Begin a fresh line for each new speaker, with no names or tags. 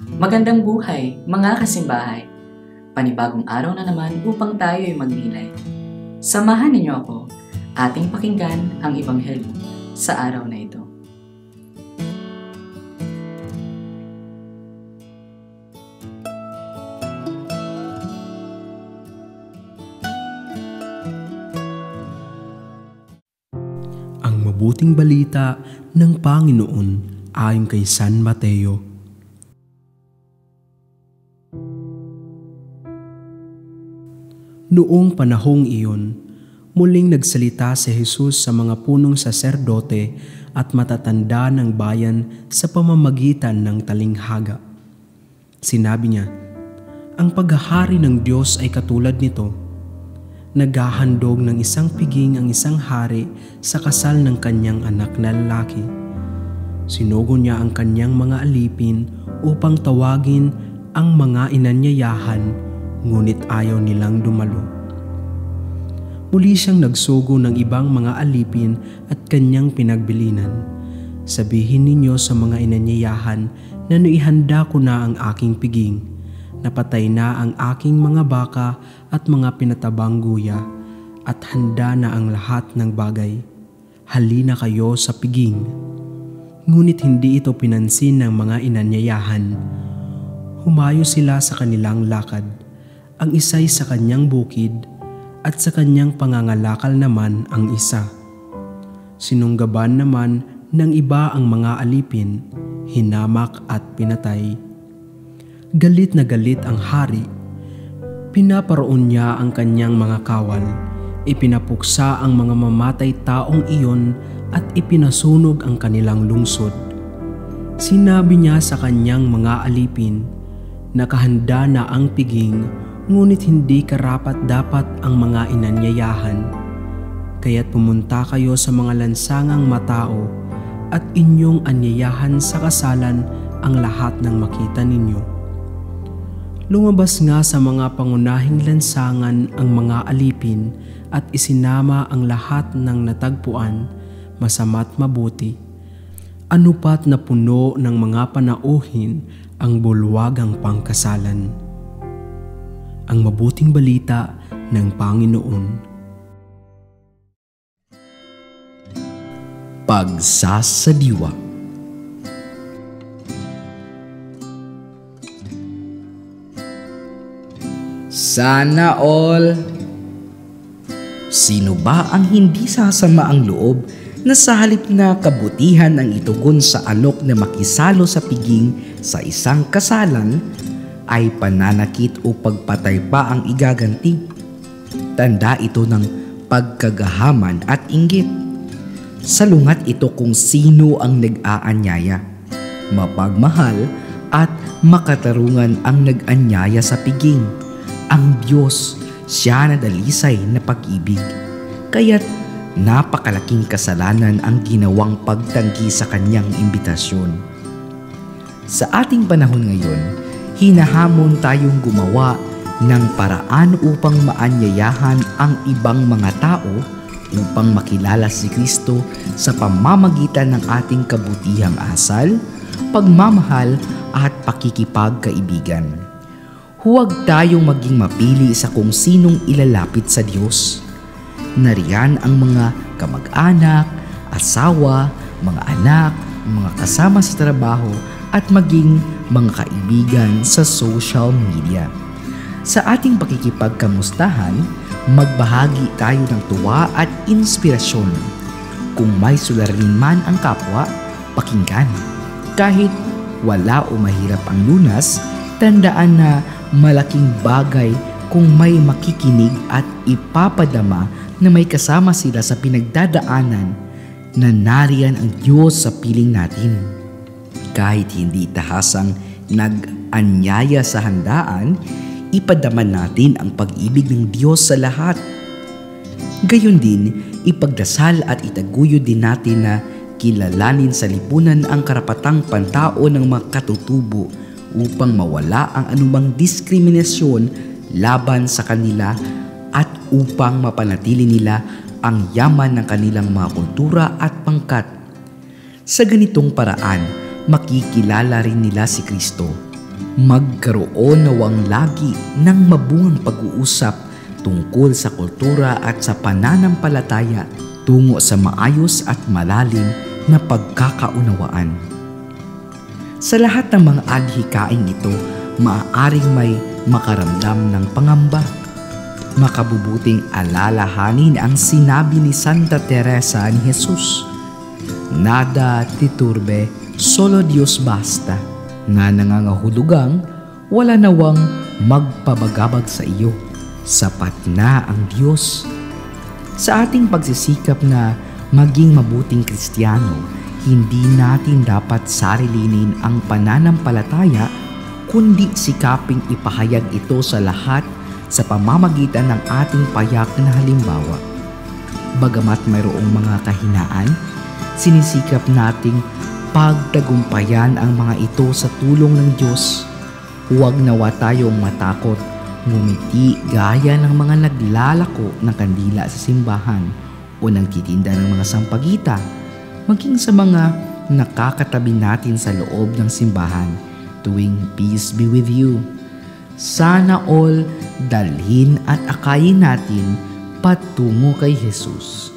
Magandang buhay, mga kasimbahay. Panibagong araw na naman upang tayo ay magnilay. Samahan ninyo ako, ating pakinggan ang Ebanghelyo sa araw na ito.
Ang mabuting balita ng Panginoon ayon kay San Mateo. Noong panahong iyon, muling nagsalita si Jesus sa mga punong saserdote at matatanda ng bayan sa pamamagitan ng talinghaga. Sinabi niya, "Ang paghahari ng Diyos ay katulad nito. Naghahandog ng isang piging ang isang hari sa kasal ng kanyang anak na lalaki. Sinugo niya ang kanyang mga alipin upang tawagin ang mga inanyayahan, ngunit ayaw nilang dumalo. Muli siyang nagsugo ng ibang mga alipin at kanyang pinagbilinan. Sabihin ninyo sa mga inanyayahan na naihanda ko na ang aking piging. Napatay na ang aking mga baka at mga pinatabang guya, at handa na ang lahat ng bagay. Halina kayo sa piging." Ngunit hindi ito pinansin ng mga inanyayahan. Humayo sila sa kanilang lakad, ang isa'y sa kanyang bukid at sa kanyang pangangalakal naman ang isa. Sinunggaban naman ng iba ang mga alipin, hinamak at pinatay. Galit na galit ang hari. Pinaparoon niya ang kanyang mga kawal, ipinapuksa ang mga mamatay taong iyon at ipinasunog ang kanilang lungsod. Sinabi niya sa kanyang mga alipin, "Nakahanda na ang piging, ngunit hindi karapat-dapat ang mga inanyayahan. Kaya't pumunta kayo sa mga lansangang matao at inyong anyayahan sa kasalan ang lahat ng makita ninyo." Lumabas nga sa mga pangunahing lansangan ang mga alipin at isinama ang lahat ng natagpuan, masama't mabuti. Anupat na puno ng mga panauhin ang bulwagang pangkasalan. Ang mabuting balita ng Panginoon. Pagsasadiwa.
Sana all! Sino ba ang hindi sasama ang loob na sa halip na kabutihan ang itugon sa alok na makisalo sa piging sa isang kasalan, ay pananakit o pagpatay pa ang igaganti? Tanda ito ng pagkagahaman at inggit. Salungat ito kung sino ang nag-aanyaya. Mapagmahal at makatarungan ang nag-anyaya sa piging. Ang Diyos, siya na dalisay na pag-ibig. Kaya't napakalaking kasalanan ang ginawang pagtanggi sa kanyang imbitasyon. Sa ating panahon ngayon, hinahamon tayong gumawa ng paraan upang maanyayahan ang ibang mga tao upang makilala si Kristo sa pamamagitan ng ating kabutihang asal, pagmamahal at pakikipagkaibigan. Huwag tayong maging mapili sa kung sinong ilalapit sa Diyos. Nariyan ang mga kamag-anak, asawa, mga anak, mga kasama sa trabaho at maging mga kaibigan sa social media. Sa ating pakikipagkamustahan, magbahagi tayo ng tuwa at inspirasyon. Kung may suliranin man ang kapwa, pakinggan. Kahit wala o mahirap ang lunas, tandaan na malaking bagay kung may makikinig at ipapadama na may kasama sila sa pinagdadaanan na nariyan ang Diyos sa piling natin. Kahit hindi tahasang nag-anyaya sa handaan, ipadama natin ang pag-ibig ng Diyos sa lahat. Gayon din, ipagdasal at itaguyod din natin na kilalanin sa lipunan ang karapatang pantao ng mga katutubo upang mawala ang anumang diskriminasyon laban sa kanila at upang mapanatili nila ang yaman ng kanilang mga kultura at pangkat. Sa ganitong paraan, makikilala rin nila si Kristo. Magkaroon nawang lagi ng mabungang pag-uusap tungkol sa kultura at sa pananampalataya tungo sa maayos at malalim na pagkakaunawaan. Sa lahat ng mga adhikaing ito, maaaring may makaramdam ng pangamba. Makabubuting alalahanin ang sinabi ni Santa Teresa ni Jesus, "Nada ti turbe, solo Dios basta," na nangangahulugang wala nawang magpabagabag sa iyo, sapat na ang Diyos. Sa ating pagsisikap na maging mabuting Kristiyano, hindi natin dapat sarilinin ang pananampalataya, kundi sikaping ipahayag ito sa lahat sa pamamagitan ng ating payak na halimbawa. Bagamat mayroong mga kahinaan, sinisikap nating pagtagumpayan ang mga ito sa tulong ng Diyos. Huwag nawa tayong matakot, ngumiti gaya ng mga naglalako ng kandila sa simbahan o nagtitinda ng mga sampagita, maging sa mga nakakatabi natin sa loob ng simbahan tuwing peace be with you. Sana all dalhin at akayin natin patungo kay Jesus.